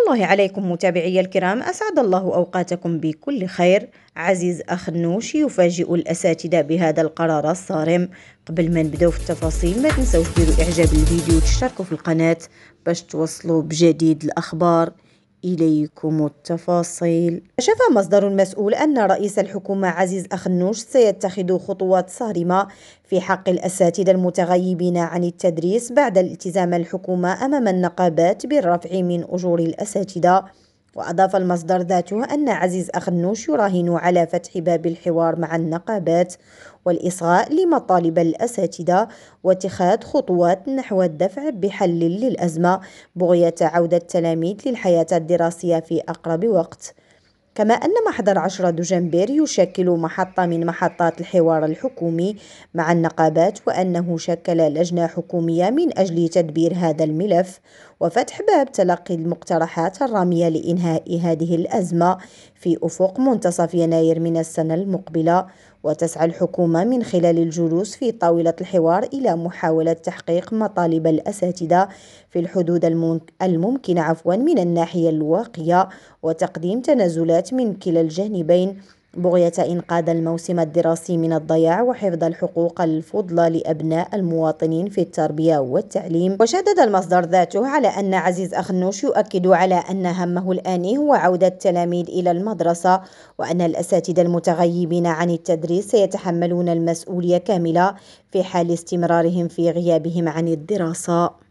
الله عليكم متابعي الكرام، أسعد الله أوقاتكم بكل خير. عزيز أخنوش يفاجئ الأساتذة بهذا القرار الصارم. قبل ما نبداو في التفاصيل ما تنسوش ديروا إعجاب الفيديو وتشتركوا في القناة باش توصلوا بجديد الأخبار. إليكم التفاصيل. كشف مصدر مسؤول أن رئيس الحكومة عزيز أخنوش سيتخذ خطوات صارمة في حق الأساتذة المتغيبين عن التدريس بعد التزام الحكومة أمام النقابات بالرفع من أجور الأساتذة. وأضاف المصدر ذاته أن عزيز أخنوش يراهن على فتح باب الحوار مع النقابات والإصغاء لمطالب الأساتذة واتخاذ خطوات نحو الدفع بحل للأزمة بغية عودة التلاميذ للحياة الدراسية في أقرب وقت. كما أن محضر 10 دجنبر يشكل محطة من محطات الحوار الحكومي مع النقابات، وأنه شكل لجنة حكومية من أجل تدبير هذا الملف وفتح باب تلقي المقترحات الرامية لإنهاء هذه الأزمة في أفق منتصف يناير من السنة المقبلة. وتسعى الحكومة من خلال الجلوس في طاولة الحوار إلى محاولة تحقيق مطالب الأساتذة في الحدود الممكنة من الناحية الواقية، وتقديم تنازلات من كلا الجانبين بغية إنقاذ الموسم الدراسي من الضياع وحفظ الحقوق الفضلى لأبناء المواطنين في التربية والتعليم. وشدد المصدر ذاته على أن عزيز أخنوش يؤكد على أن همه الآن هو عودة التلاميذ إلى المدرسة، وأن الأساتذة المتغيبين عن التدريس سيتحملون المسؤولية كاملة في حال استمرارهم في غيابهم عن الدراسة.